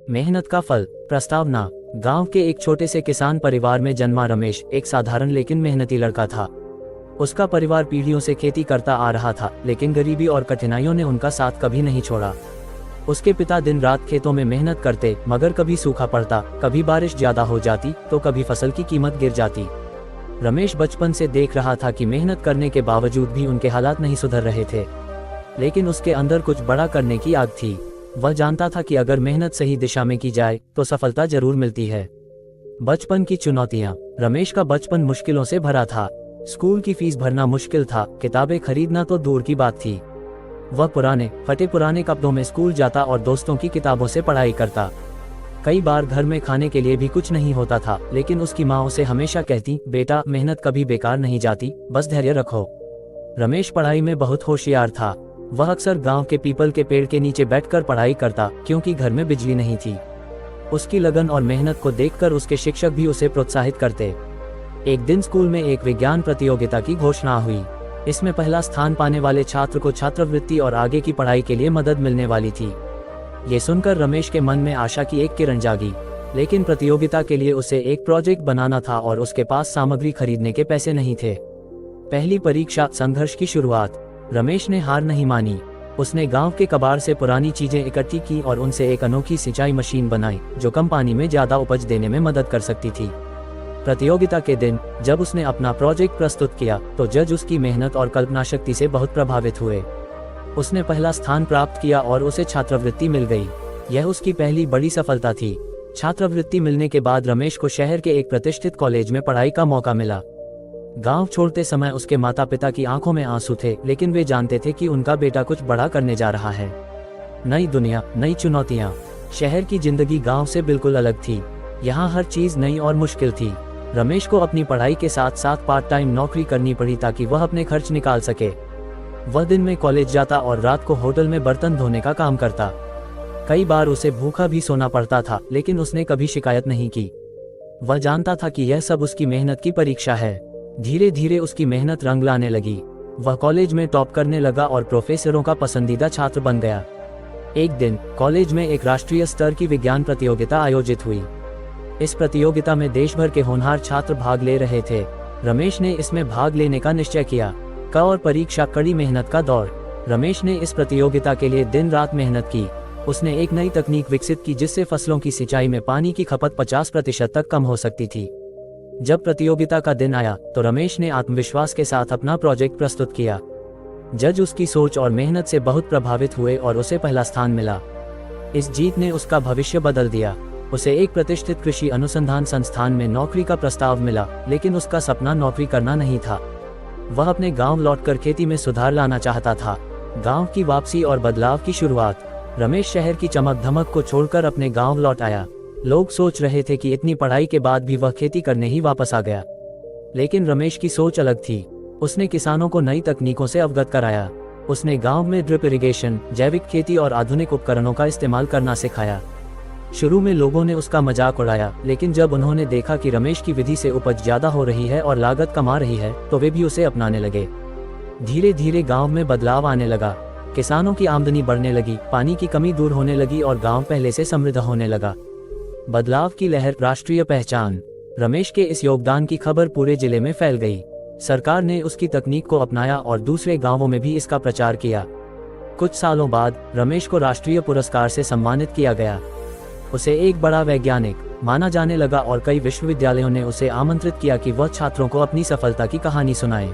मेहनत का फल। प्रस्तावना। गांव के एक छोटे से किसान परिवार में जन्मा रमेश एक साधारण लेकिन मेहनती लड़का था। उसका परिवार पीढ़ियों से खेती करता आ रहा था, लेकिन गरीबी और कठिनाइयों ने उनका साथ कभी नहीं छोड़ा। उसके पिता दिन रात खेतों में मेहनत करते, मगर कभी सूखा पड़ता, कभी बारिश ज्यादा हो जाती तो कभी फसल की कीमत गिर जाती। रमेश बचपन से देख रहा था कि मेहनत करने के बावजूद भी उनके हालात नहीं सुधर रहे थे, लेकिन उसके अंदर कुछ बड़ा करने की आग थी। वह जानता था कि अगर मेहनत सही दिशा में की जाए तो सफलता जरूर मिलती है। बचपन की चुनौतियां। रमेश का बचपन मुश्किलों से भरा था। स्कूल की फीस भरना मुश्किल था, किताबें खरीदना तो दूर की बात थी। वह पुराने फटे पुराने कपड़ों में स्कूल जाता और दोस्तों की किताबों से पढ़ाई करता। कई बार घर में खाने के लिए भी कुछ नहीं होता था, लेकिन उसकी माँ उसे हमेशा कहती, बेटा मेहनत कभी बेकार नहीं जाती, बस धैर्य रखो। रमेश पढ़ाई में बहुत होशियार था। वह अक्सर गांव के पीपल के पेड़ के नीचे बैठकर पढ़ाई करता, क्योंकि घर में बिजली नहीं थी। उसकी लगन और मेहनत को देखकर उसके शिक्षक भी उसे प्रोत्साहित करते। एक दिन स्कूल में एक विज्ञान प्रतियोगिता की घोषणा हुई। इसमें पहला स्थान पाने वाले छात्र को छात्रवृत्ति और आगे की पढ़ाई के लिए मदद मिलने वाली थी। ये सुनकर रमेश के मन में आशा की एक किरण जागी, लेकिन प्रतियोगिता के लिए उसे एक प्रोजेक्ट बनाना था और उसके पास सामग्री खरीदने के पैसे नहीं थे। पहली परीक्षा संघर्ष की शुरुआत। रमेश ने हार नहीं मानी। उसने गांव के कबाड़ से पुरानी चीजें इकट्ठी की और उनसे एक अनोखी सिंचाई मशीन बनाई, जो कम पानी में ज्यादा उपज देने में मदद कर सकती थी। प्रतियोगिता के दिन जब उसने अपना प्रोजेक्ट प्रस्तुत किया तो जज उसकी मेहनत और कल्पना शक्ति से बहुत प्रभावित हुए। उसने पहला स्थान प्राप्त किया और उसे छात्रवृत्ति मिल गई। यह उसकी पहली बड़ी सफलता थी। छात्रवृत्ति मिलने के बाद रमेश को शहर के एक प्रतिष्ठित कॉलेज में पढ़ाई का मौका मिला। गांव छोड़ते समय उसके माता पिता की आंखों में आंसू थे, लेकिन वे जानते थे कि उनका बेटा कुछ बड़ा करने जा रहा है। नई दुनिया, नई चुनौतियां। शहर की जिंदगी गांव से बिल्कुल अलग थी। यहाँ हर चीज नई और मुश्किल थी। रमेश को अपनी पढ़ाई के साथ साथ पार्ट टाइम नौकरी करनी पड़ी ताकि वह अपने खर्च निकाल सके। वह दिन में कॉलेज जाता और रात को होटल में बर्तन धोने का काम करता। कई बार उसे भूखा भी सोना पड़ता था, लेकिन उसने कभी शिकायत नहीं की। वह जानता था कि यह सब उसकी मेहनत की परीक्षा है। धीरे धीरे उसकी मेहनत रंग लाने लगी। वह कॉलेज में टॉप करने लगा और प्रोफेसरों का पसंदीदा छात्र बन गया। एक दिन कॉलेज में एक राष्ट्रीय स्तर की विज्ञान प्रतियोगिता आयोजित हुई। इस प्रतियोगिता में देश भर के होनहार छात्र भाग ले रहे थे। रमेश ने इसमें भाग लेने का निश्चय किया। और परीक्षा कड़ी मेहनत का दौर। रमेश ने इस प्रतियोगिता के लिए दिन रात मेहनत की। उसने एक नई तकनीक विकसित की जिससे फसलों की सिंचाई में पानी की खपत 50% तक कम हो सकती थी। जब प्रतियोगिता का दिन आया तो रमेश ने आत्मविश्वास के साथ अपना प्रोजेक्ट प्रस्तुत किया। जज उसकी सोच और मेहनत से बहुत प्रभावित हुए और उसे पहला स्थान मिला। इस जीत ने उसका भविष्य बदल दिया। उसे एक प्रतिष्ठित कृषि अनुसंधान संस्थान में नौकरी का प्रस्ताव मिला, लेकिन उसका सपना नौकरी करना नहीं था। वह अपने गांव लौटकर खेती में सुधार लाना चाहता था। गांव की वापसी और बदलाव की शुरुआत। रमेश शहर की चमक धमक को छोड़कर अपने गांव लौट आया। लोग सोच रहे थे कि इतनी पढ़ाई के बाद भी वह खेती करने ही वापस आ गया, लेकिन रमेश की सोच अलग थी। उसने किसानों को नई तकनीकों से अवगत कराया। उसने गांव में ड्रिप इरिगेशन, जैविक खेती और आधुनिक उपकरणों का इस्तेमाल करना सिखाया। शुरू में लोगों ने उसका मजाक उड़ाया, लेकिन जब उन्होंने देखा कि रमेश की विधि से उपज ज्यादा हो रही है और लागत कम आ रही है, तो वे भी उसे अपनाने लगे। धीरे धीरे गांव में बदलाव आने लगा। किसानों की आमदनी बढ़ने लगी, पानी की कमी दूर होने लगी और गांव पहले से समृद्ध होने लगा। बदलाव की लहर, राष्ट्रीय पहचान। रमेश के इस योगदान की खबर पूरे जिले में फैल गई। सरकार ने उसकी तकनीक को अपनाया और दूसरे गांवों में भी इसका प्रचार किया। कुछ सालों बाद रमेश को राष्ट्रीय पुरस्कार से सम्मानित किया गया। उसे एक बड़ा वैज्ञानिक माना जाने लगा और कई विश्वविद्यालयों ने उसे आमंत्रित किया कि वह छात्रों को अपनी सफलता की कहानी सुनाए।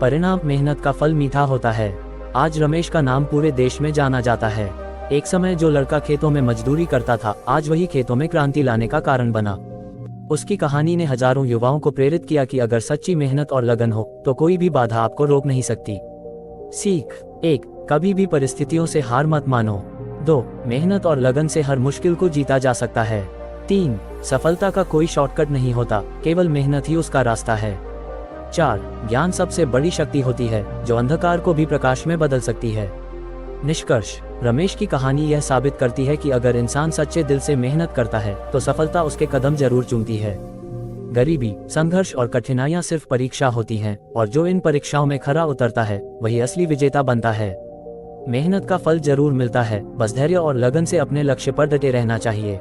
परिणाम, मेहनत का फल मीठा होता है। आज रमेश का नाम पूरे देश में जाना जाता है। एक समय जो लड़का खेतों में मजदूरी करता था, आज वही खेतों में क्रांति लाने का कारण बना। उसकी कहानी ने हजारों युवाओं को प्रेरित किया कि अगर सच्ची मेहनत और लगन हो तो कोई भी बाधा आपको रोक नहीं सकती। सीख 1, कभी भी परिस्थितियों से हार मत मानो। 2, मेहनत और लगन से हर मुश्किल को जीता जा सकता है। 3, सफलता का कोई शॉर्टकट नहीं होता, केवल मेहनत ही उसका रास्ता है। 4, ज्ञान सबसे बड़ी शक्ति होती है जो अंधकार को भी प्रकाश में बदल सकती है। निष्कर्ष, रमेश की कहानी यह साबित करती है कि अगर इंसान सच्चे दिल से मेहनत करता है तो सफलता उसके कदम जरूर चूमती है। गरीबी, संघर्ष और कठिनाइयां सिर्फ परीक्षा होती हैं, और जो इन परीक्षाओं में खरा उतरता है वही असली विजेता बनता है। मेहनत का फल जरूर मिलता है, बस धैर्य और लगन से अपने लक्ष्य पर डटे रहना चाहिए।